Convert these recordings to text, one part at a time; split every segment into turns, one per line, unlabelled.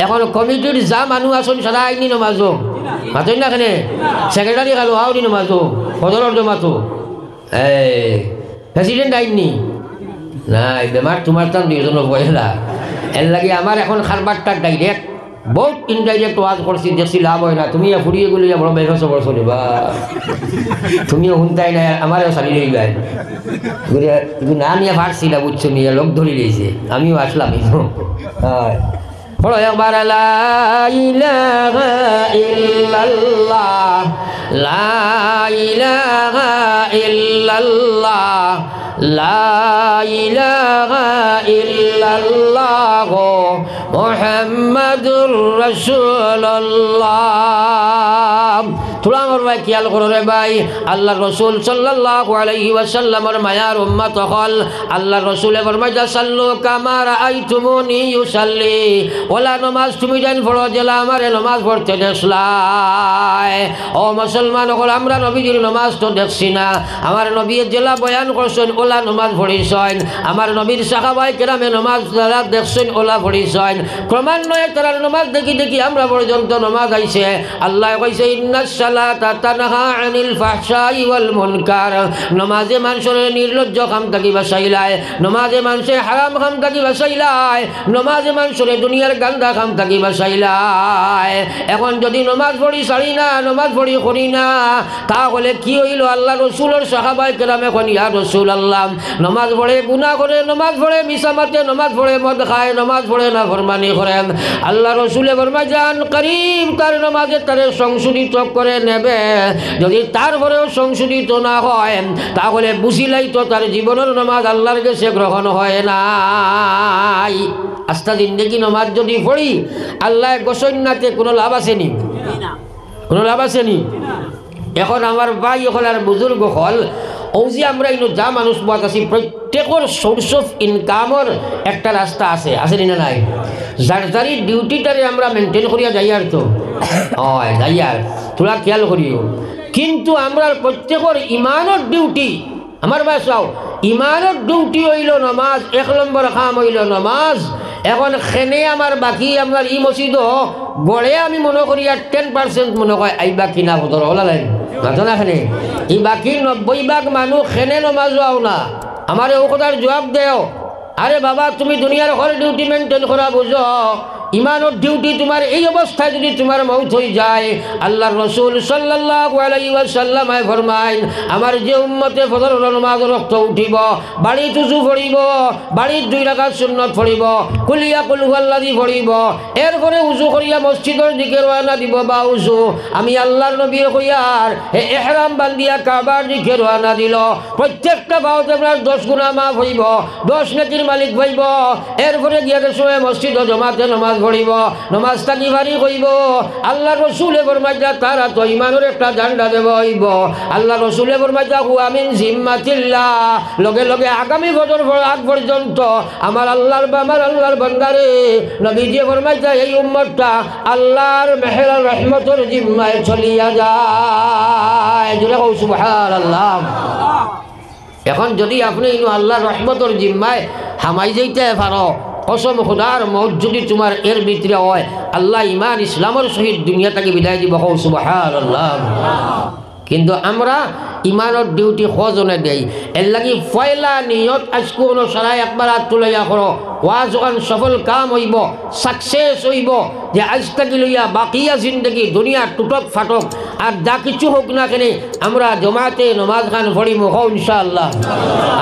এখন কমিটির যা মানুষ আসুন সারা আইনি নমাজো মাতই না কেনে সেক্রেটারি খালো আউনি নমাজো ফজরের জমাতো এই প্রেসিডেন্ট আইনি নাই বেমার তোমার তার দুইজন পয়লা এর লাগে আমার এখন খারবারটা ডাইরেক্ট বহুত ইনডাইরেক্ট ওয়াজ করছি দেখছি লাভ হয় না তুমি ফুরিয়ে গেলে বড় ব্যবসা সবর চলিবা তুমিও শুনতাই না আমারও চালি লই গাই তুমি না নিয়ে ফাটছিলা বুঝছো নিয়ে লোক ধরে দিয়েছে আমিও আসলাম হয় বলো একবার লা ইলাহা ইল্লাল্লাহ লা ইলাহা ইল্লাল্লাহ লা ইলাহা ইল্লাল্লাহ মুহাম্মাদুর রাসূলুল্লাহ তোরা আমার ভাই খেয়াল করো রে ভাই আল্লাহ রসুল সাল্লাল্লাহু আলাইহি ওয়াসাল্লামের মায়ার উম্মত হল আল্লাহ রসুলে ফরমাইয়া সাল্লু কামা রাআইতুমুনি ইউসাল্লি ওলা নামাজ তুমি জান পড়ো জেলা আমারে নামাজ পড়তে দেখলাই ও মুসলমান হল আমরা নবীজির নামাজ তো দেখছি না আমার নবী জেলা বয়ান করছেন ওলা নামাজ পড়িছেন আমার নবীর সাহাবায়ে কেরামে নামাজ যারা দেখছেন ওলা পড়িছেন ক্রমান্বয়ে তারা নামাজ দেখি দেখি আমরা পর্যন্ত নামাজ আইছে আল্লাহ কইছে ইন্নাস সালাতা তানহা আনিল ফাহশাই ওয়াল মুনকার নামাজে মানুষের নির্লজ্জ কাম থেকে বাঁচাইলায় নামাজে মানুষের হারাম কাম থেকে বাঁচাইলায় নামাজে মানুষের দুনিয়ার গান্দা কাম থেকে বাঁচাইলায় এখন যদি নামাজ পড়ি ছাড়ি না নামাজ পড়ি করি না তাহলে কি হইল আল্লাহ রসুলের সাহাবায়ে কেরাম এখন ইয়া রাসূলুল্লাহ নামাজ পড়ে গুনাহ করে নামাজ পড়ে মিছা মাতে নামাজ পড়ে মদ খায় নামাজ পড়ে না ফরমানি করেন আল্লাহ রসুলে ফরমায় যান করিম তার নামাজে তারে সংশোধিত করে নেবে যদি তারপরেও সংশোধিত না হয় তাহলে বুঝিলাই তো তার জীবনের নামাজ আল্লাহর কাছে গ্রহণ হয় নাই আস্তা জিন্দেগি নামাজ যদি পড়ি আল্লাহ গোসন্নাতে কোনো লাভ আসেনি কোনো লাভ আসেনি এখন আমার ভাই হল আর বুজুর্গ হল ওজি আমরা ইনো যা মানুষ বাদ আছি প্রত্যেকের সোর্স অফ ইনকামের একটা রাস্তা আছে না নাই যার যারি ডিউটিটারে আমরা মেনটেন করিয়া যাই আর তো হয় যাই আর তোরা খেয়াল করিও কিন্তু আমরা প্রত্যেকের ইমানের ডিউটি আমার বাসাও ইমানের ডিউটি হইল নামাজ এক নম্বর কাম হইল নামাজ এখন খেনে আমার বাকি আপনার ই মসজিদ গড়ে আমি মনে করি আর 10% মনে হয় এই বাকি না ভোটর হলা লাইন না খেনে এই বাকি 90% মানুষ খেনে নামাজ যাও না আমার ও কথার জবাব দেও আরে বাবা তুমি দুনিয়ার হল ডিউটি মেনটেন করা বুঝো ইমানের ডিউটি তোমার এই অবস্থায় যদি তোমার মৌত হয়ে যায় আল্লাহ রসুল সাল্লাল্লাহু আলাইহি ওয়াসাল্লাম ফরমায় আমার যে উম্মতে ফজরের নামাজ রক্ত উঠিব বাড়ি উজু পড়িব বাড়ির 2 রাকাত সুন্নাত পড়িব কুলিয়া কুল হুয়াল্লাযী পড়িব এরপরে উজু করিয়া মসজিদের দিকে রওনা দিব বা উজু আমি আল্লাহর নবী কইয়ার ইহরাম বান্ধিয়া কাবার দিকে রওনা দিল প্রত্যেকটা বাউতে আপনার 10 গুনাহ মাফ হইব 10 নেকির মালিক হইব এরপরে গিয়া সময় মসজিদ জামাতে নামাজ পড়িব নামাজটা কি ভারী কইব আল্লাহ রসুলে ফরমাইয়া তারা তো ইমানের একটা ঝান্ডা দেব হইব আল্লাহ রসুলে ফরমাইয়া হুয়া মিন জিম্মাতিল্লাহ লগে লগে আগামী বছর আগ পর্যন্ত আমার আল্লাহর বান্দারে নবীজি ফরমাইয়া এই উম্মতটা আল্লাহর মেহের রহমতের জিম্মায় চলিয়া যায় জোরে কও সুবহানাল্লাহ এখন যদি আপনি আল্লাহর রহমতের জিম্মায় হামাই যাইতে পারো কসম খুদার মত যদি তোমার এর ভিতরে হয় আল্লাহ ইমান ইসলামের সহিত দুনিয়াটাকে বিদায় দিব কও সুবহানাল্লাহ কিন্তু আমরা ইমানের ডিউটি খোঁজনে দেই এর লাগি পয়লা নিয়ত আজকে সারাই একবার হাত তুলাইয়া করো ওয়াজ যখন সফল কাম হইব সাকসেস হইব যে আজ থেকে লইয়া বাকিয়া জিন্দগি দুনিয়া টুটক ফাটক আর যা কিছু হোক না কেন আমরা জমাতে নমাজ খান পড়িব হো ইনশাআল্লাহ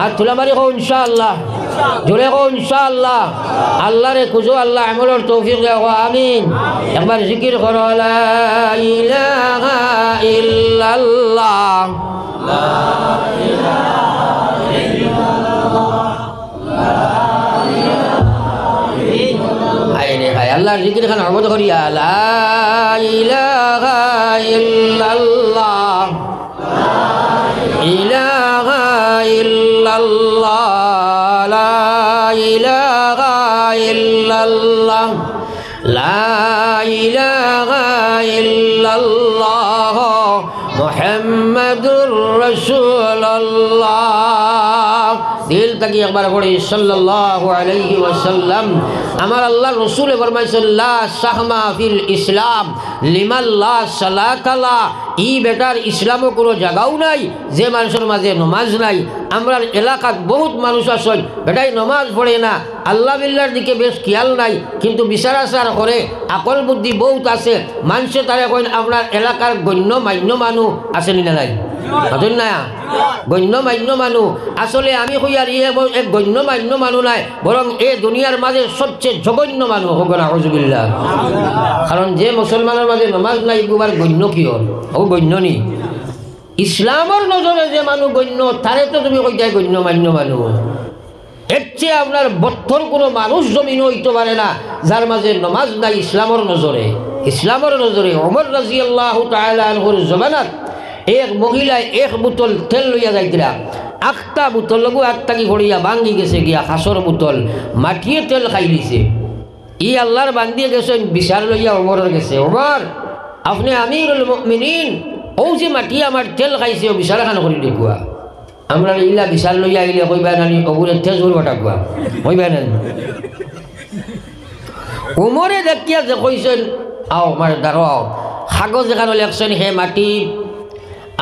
আর তুলা মারি হো ইনশাআল্লাহ জোরে হো ইনশাআল্লাহ আল্লাহ রে খুঁজো আল্লাহ আমলের তৌফিক দাও আমিন একবার জিকির করো লা ইলাহা ইল্লাল্লাহ লা ইলাহা ইল্লাল্লাহ আল্লাহর জিকির খান আবাদ করিয়া লা ইলাহা ইল্লাল্লাহ ইলাহা ইল্লাল্লাহ লা ইলাহা ইল্লাল্লাহ লা ইলাহা ইল্লাল্লাহ মুহাম্মাদুর রাসূলুল্লাহ দিল তাকি একবার পড়ে সাল্লাল্লাহু আলাইহি ওয়াসাল্লাম। আমার আল্লাহ রসুলে ফরমাইছেন লা সাহমা ফিল ইসলাম লিমান লা সালাতালা। ই বেটার ইসলামও কোনো জায়গাও নাই যে মানুষের মাঝে নমাজ নাই। আমরা এলাকাত বহুত মানুষ আছেন বেটাই নমাজ পড়ে না, আল্লাহ বিল্লার দিকে বেশ খেয়াল নাই, কিন্তু বিচার আচার করে, আকল বুদ্ধি বহুত আছে। মানুষে তারা কইন আপনার এলাকার গণ্য মান্য মানুষ আছেনি না নাই? বুঝুন না, গণ্য মান্য মানুষ আসলে আমি কই আর ইয়ে এক গণ্য মান্য মানুষ নাই, বরং এই দুনিয়ার মাঝে সবচেয়ে জঘন্য মানুষ হোক না আউযুবিল্লাহ। কারণ যে মুসলমানের মাঝে নমাজ নাই এগুবার গণ্য কি হল? ও গণ্য নি। ইসলামের নজরে যে মানুষ গণ্য তারে তো তুমি কই যায় গণ্য মান্য মানুষ। এর চেয়ে আপনার বদ্ধর কোনো মানুষ জমিন হইতে পারে না যার মাঝে নমাজ নাই ইসলামের নজরে। ইসলামের নজরে ওমর রাদিয়াল্লাহু তাআলা আনহুর জমানাত এক মহিলায় এক বোতল তেল লইয়া যাইতিরা, আটটা বোতল লগু আটটাকি ঘড়িয়া ভাঙ্গি গেছে গিয়া খাসর বোতল মাটিয়ে তেল খাই দিছে। ই আল্লাহর বান্দিয়ে গেছেন বিচার লইয়া ওমরের গেছে, ওমর আপনি আমিরুল মুমিনিন, ও যে মাটি আমার তেল খাইছে ও বিচার খান করে দেখুয়া। আমরা ইলা বিচার লইয়া আইলে কইবা নানি অগুরের তেজ করবা টাকুয়া কইবা নানি। ওমরে দেখিয়া যে কইছেন আও আমার দাঁড়াও, কাগজ এখানে লেখছেন হে মাটি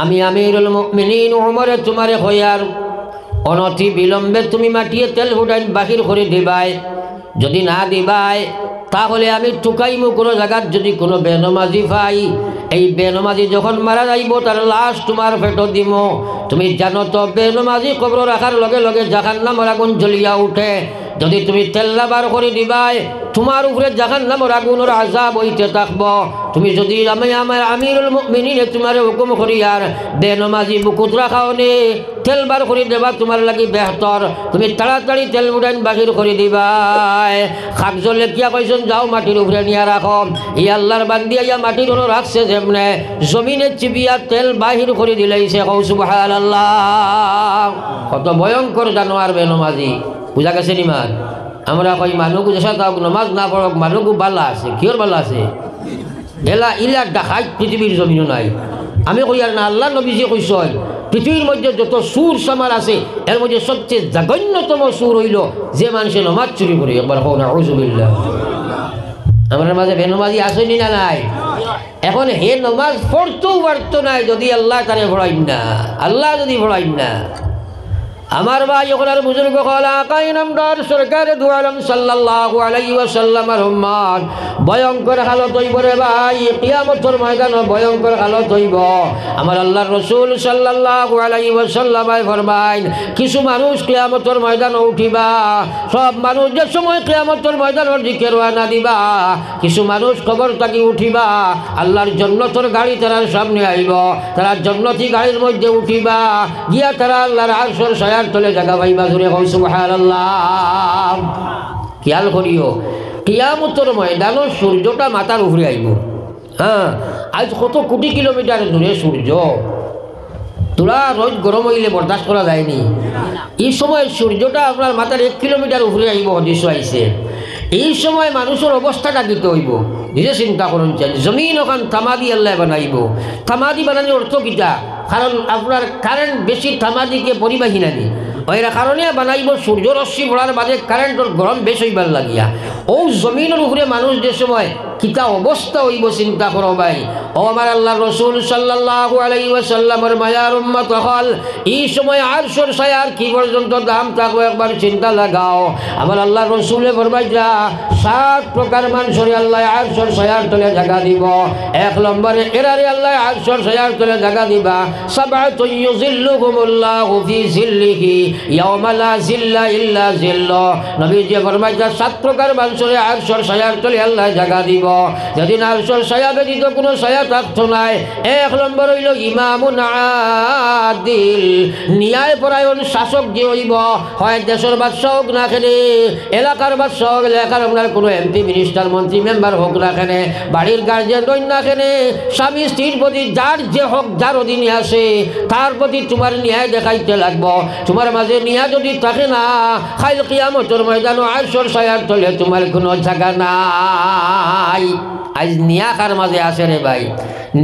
আমি আমিরুল মুমিনিন ওমরে তোমারে হইয়ার অনতি বিলম্বে তুমি মাটিয়ে তেল ফুটাই বাহির করে দিবাই, যদি না দিবাই তাহলে আমি টুকাইমু কোনো জায়গার যদি কোনো বেনমাজি পাই, এই বেনমাজি যখন মারা যাইব তার লাশ তোমার পেটত দিব। তুমি জানো তো বেনমাজি কবর রাখার লগে লগে জাহান্নামের আগুন জ্বলিয়া উঠে, যদি তুমি তেল্লা বার করে দিবাই তোমার উপরে জাহান্নামের আগুনের আযাব হইতে থাকব। তুমি যদি আমার আমিরুল মুমিনিনে তোমার হুকুম করি আর বেনমাজি বুকুত রাখাও নে তেল বার করে দেবা তোমার লাগি বেহতর, তুমি তাড়াতাড়ি তেল উঠান বাহির করে দিবাই। খাক জ্বলে কিয়া কইছেন যাও মাটির উপরে নিয়ে রাখো। ই আল্লাহর বান্দি ইয়া মাটির উপরে রাখছে যেমনে জমিনে চিবিয়া তেল বাহির করে দিলাইছে। কও সুবহানাল্লাহ। কত ভয়ঙ্কর জানোয়ার বেনমাজি, বুঝা গেছে নিমান? আমরা কই মানুষ যেসা তাও নমাজ না পড়ক মানুষ বালা আছে, কিয়র বালা আছে? এলা ইলা ডাকাই পৃথিবীর জমিনও নাই। আমি কই আর না, আল্লাহ নবীজি কইছেন পৃথিবীর মধ্যে যত সুর সামার আছে এর মধ্যে সবচেয়ে জঘন্যতম সুর হইল যে মানুষের নমাজ চুরি করে। একবার হোক না আউযুবিল্লাহ। আমার মাঝে বেনমাজি আসেনি না নাই? এখন হে নমাজ পড়তেও পারতো নাই যদি আল্লাহ তারে পড়াইন না, আল্লাহ যদি পড়াইন না। আমার ভাই ওখানে বুজুর্গ হল আকাই নামদার সরকার দু আলম সাল্লাল্লাহু আলাইহি ওয়াসাল্লামের উম্মত ভয়ঙ্কর হালত হইব রে ভাই, কিয়ামতের ময়দানে ভয়ঙ্কর হালত হইব। আমার আল্লাহর রাসূল সাল্লাল্লাহু আলাইহি ওয়াসাল্লাম ফরমাইন কিছু মানুষ কিয়ামতের ময়দানে উঠিবা, সব মানুষ যে সময় কিয়ামতের ময়দানের দিকে রওনা দিবা, কিছু মানুষ কবর থেকে উঠিবা, আল্লাহর জান্নাতের গাড়ি তার সামনে আইব, তারা জান্নাতি গাড়ির মধ্যে উঠিবা, গিয়া তারা আল্লাহর আরশের ছায়া তলে জায়গা পাইবা। জোরে কও সুবহানাল্লাহ। খেয়াল করিও কিয়ামতের ময়দানে সূর্যটা মাথার উপরে আইব। হ্যাঁ, আজ কত কোটি কিলোমিটার দূরে সূর্য, তোরা রোজ গরম হইলে বরদাস্ত করা যায়নি। এই সময় সূর্যটা আপনার মাথার 1 কিলোমিটার উপরে আইব, হদিস আইছে। এই সময় মানুষের অবস্থাটা দিতে হইব, নিজে চিন্তা করুন। জমিন ওখান থামাদি আল্লাহ বানাইব। থামাদি বানানোর অর্থ কিটা? কারণ আপনার কারেন্ট বেশি থামাদিকে পরিবাহী নানি, ওইরা কারণে বানাইব সূর্য রশ্মি পড়ার বাদে কারেন্টর গরম বেশ হইবার লাগিয়া। ও জমিনের উপরে মানুষ যে সময় কিতা অবস্থা হইব চিন্তা করো ভাই। ও আমার আল্লাহ রসুল সাল্লাল্লাহু আলাইহি ওয়াসাল্লামের মায়ার উম্মত হল, এই সময় আরশের ছায়ার কি পর্যন্ত দাম থাকবে একবার চিন্তা লাগাও। আমার আল্লাহ রসুলে ফরমাইয়া 7 প্রকার মানুষের আল্লাহ আরশের ছায়ার তলে জায়গা দিব। 1 নম্বরে এরারে আল্লাহ আরশের ছায়ার তলে জায়গা দিবা সাবআতুন ইউযিল্লুহুমুল্লাহু ফি জিল্লিহি ইয়াওমা লা জিল্লা ইল্লা জিল্লু। নবীজি ফরমাইয়া 7 প্রকার মানুষের আরশের ছায়ার তলে আল্লাহ জায়গা দিব, যেদিন আরশের ছায়া ব্যতীত কোনো ছায়া থাকতো নাই। 1 নম্বর হইল ইমামুন আদিল, ন্যায় পরায়ণ শাসক যে হইব, হয় দেশের বাদশাহ হোক না খেলে, এলাকার বাদশাহ হোক, এলাকার আপনার কোনো এমপি মিনিস্টার মন্ত্রী মেম্বার হোক না খেলে, বাড়ির গার্জেন হই না খেলে, স্বামী স্ত্রীর প্রতি যার যে হোক যার অধীনে আসে তার প্রতি তোমার ন্যায় দেখাইতে লাগবো। তোমার মাঝে ন্যায় যদি থাকে না, কাল কিয়ামতের ময়দানে আরশের ছায়ার তলে তোমার কোনো জায়গা নাই। আজ নিয়া কার মাঝে আসে রে ভাই?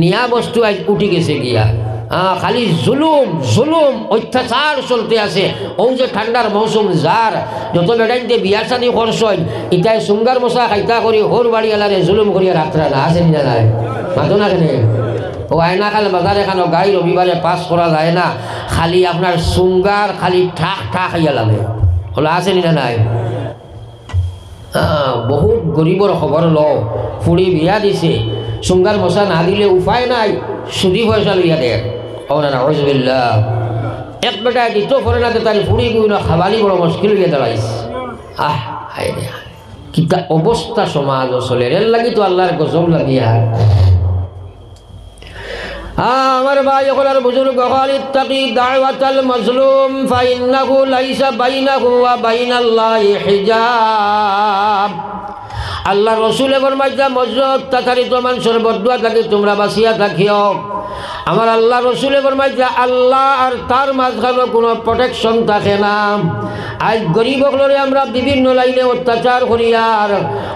নিয়া বস্তু আজ উঠি গেছে গিয়া। খালি জুলুম জুলুম অত্যাচার চলতে আছে। ও যে ঠান্ডার মৌসুম যার যত বেড়াইতে বিয়া শাদি করছেন ইটাই সুঙ্গার মশা খাইতা করি হোর বাড়ি এলারে জুলুম করিয়া রাত্রা না আসেন না নাই মাতো না কেন? ও আয়না খাল বাজার এখানে গাড়ি রবিবারে পাস করা যায় না, খালি আপনার সুঙ্গার খালি ঠাক ঠাক খাইয়া লাগে হলো আসেনি না নাই? বহুত গরিবর খবর লো, ফুড়ি বিয়া দিছে, সুঙ্গার মশা না দিলে উপায় নাই, সুদি পয়সা লইয়া দেয়। ও না না হজবিল্লাহ, এক বেটা দিত পরে না তার ফুড়ি গুলো খাবারই বড় মুশকিল হইয়া দাঁড়াইছে। হায় রে কিতা অবস্থা সমাজ চলে, এর লাগি তো আল্লাহর গজব লাগিয়া। আমার ভাই ওগুলার বুজুর্গ হল ইত্তাকি দাওয়াতাল মাজলুম ফাইন্নাহু লাইসা বাইনাহু ওয়া বাইনাল্লাহি হিজাব। আল্লাহ রসুলে ফরমাইতা মজলুম অত্যাচারিত মানুষের বদদুয়া থেকে তোমরা বাঁচিয়া থাকিও। আমার আল্লাহ রসুলে ফরমাইতা আল্লাহ আর তার মাঝখানে কোনো প্রোটেকশন থাকে না। আজ গরিব হলে আমরা বিভিন্ন লাইনে অত্যাচার করি, আর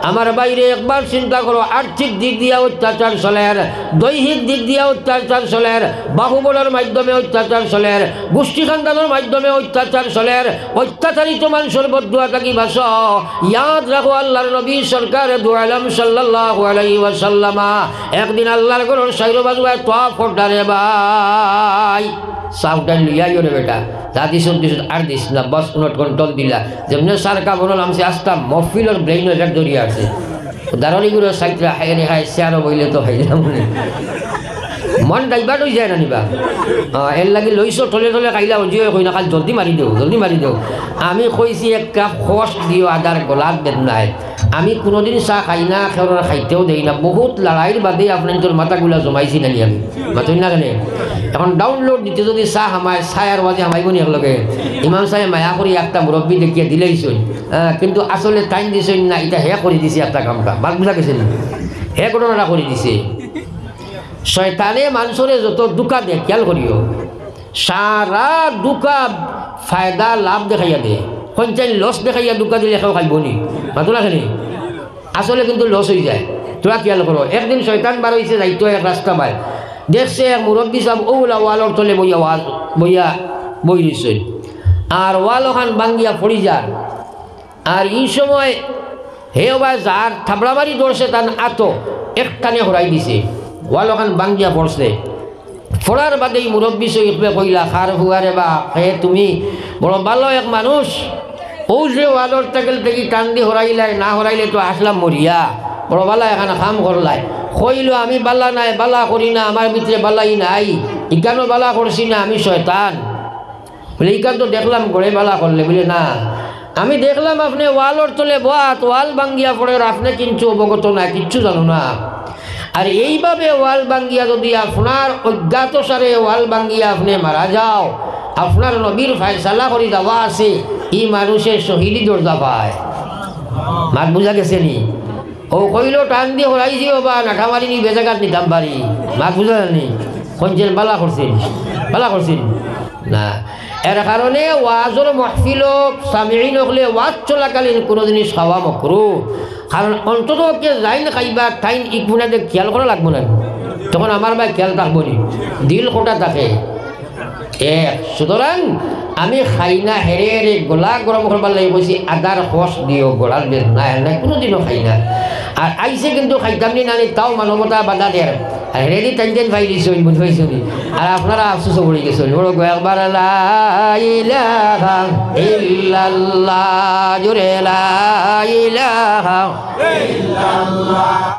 আমার বাইরে একবার চিন্তা করো, আর্থিক দিক দিয়া অত্যাচার চলের, দৈহিক দিক দিয়া অত্যাচার চলের, বাহুবলের মাধ্যমে অত্যাচার চলের, গোষ্ঠী খানদানের মাধ্যমে অত্যাচার চলের। অত্যাচারিত মানুষের বদদুয়া থাকি বাস। ইয়াদ রাখো আল্লাহর নবী সরকার দু আলম সাল্লাল্লাহু আলাইহি ওয়াসাল্লাম একদিন আল্লাহর ঘরের সাইরো বাজুয়া তোয়াফ করতারে ভাই সাউটা লিয়াইও রে বেটা, যা দিস আর দিস না, বস নোট কন্ট্রোল দিলা যেমনি সারকা বলল আমি আসতাম মফিলের ব্রেইনের রেট ধরিয়ে আছে দারণিগুলো সাইটরা হাই রে হাই শেয়ারও বইলে তো হাইলাম মন ডাইবার হয়ে যায় না নিবা। এর লাগে লইছো টলে টলে খাইলা জিও কই না, কাল জলদি মারি দেও জলদি মারি দেও। আমি কইছি এক কাপ খস দিও আদার গলাত দেন নাই। আমি কোনোদিন চাহ খাই না, খেওয়ার খাইতেও দেই না। বহুত লড়াইয়ের বাদে আপনার তোর মাথাগুলা জমাইছি নানি আমি মাথুই না কেন। এখন ডাউনলোড দিতে যদি চাহ হামায় ছায়ার বাজে হামাইব নি একলগে। ইমাম সাহেব মায়া করি একটা মুরব্বী দেখিয়ে দিলেইছই, কিন্তু আসলে টাইম দিছই না, এটা হে করে দিছে একটা কামটা বাদ বুঝা গেছে নি, হে ঘটনাটা করে দিছে। শয়তানে মানুষরে যত দুকা দে খেয়াল করিও, সারা দুকা ফায়দা লাভ দেখাইয়া দে। পঞ্চায়েত লস দেখাইয়া দুকা দিলে খাও খাইব নি মাতো না খেলি, আসলে কিন্তু লস হয়ে যায়। তোরা খেয়াল করো, একদিন শয়তান বার হয়েছে যাইতো এক রাস্তা বাই, দেখছে এক মুরব্বী সাহেব ওলা ওয়ালর তলে বইয়া বইয়া বই রইছে, আর ওয়াল ওখান ভাঙ্গিয়া পড়ি যার। আর এই সময় হে বা যার থাবড়াবাড়ি ধরছে তার আতো একটানে হরাই দিছে, ওয়াল ওখান ভাঙ্গিয়া পড়ছে। পড়ার বাদেই মুরব্বী সহিবে কইলা খার হুয়ারে বা হে তুমি বড় ভালো এক মানুষ, ও যে ওয়ালর টাকেল থেকে টান দি হরাইলাই, না হরাইলে তো আসলাম মরিয়া, বড় বালা এখানে কাম করলাই। কইল আমি বালা নাই, বালা করি না, আমার ভিতরে বালাই নাই, ইকানো বালা করছি না, আমি শয়তান। বলে ইকান তো দেখলাম ঘরে বালা করলে, বলে না আমি দেখলাম আপনি ওয়ালর তলে বাত ওয়াল ভাঙ্গিয়া পড়ে, আপনি কিন্তু অবগত না, কিচ্ছু জানো না। আর এইভাবে ওয়াল ভাঙ্গিয়া যদি আপনার অজ্ঞাত সারে ওয়াল ভাঙ্গিয়া আপনি মারা যাও, আপনার নবীর ফায়সালা করে দেওয়া আছে, ই মানুষের শহীদি দরজা পায়। মাত বুঝা গেছে নি? ও কইল টান দিয়ে হরাই দিও বা নাঠা মারি নি বেজাগাত নিতাম পারি। মাত বুঝা নি? কঞ্চেন বালা করছেন, বালা করছেন না। এর কারণে ওয়াজর মাহফিল সামিঈন হলে ওয়াজ চলাকালীন কোনো জিনিস খাওয়া মকরু, কারণ অন্তত কে যাই না খাইবা টাইম ইকুনাতে খেয়াল করা লাগবো না, তখন আমার ভাই খেয়াল থাকবো নি, দিল কোটা থাকে এক। সুতরাং আমি খাই না হেরে হেরে গোলা গরম করবার লাগে বলছি, আদার খস দিও গোলার বের না নাই কোনোদিনও খাই না। আর আইসে কিন্তু খাইতাম নি নানি তাও মানবতা বাধা দেয়, আর হেরে দি টেনশন পাই দিছো বুঝাইছো নি। আর আপনারা আফসোস পড়ে গেছো বড় একবার লা ইলাহা ইল্লাল্লাহ জোরে লা ইলাহা ইল্লাল্লাহ।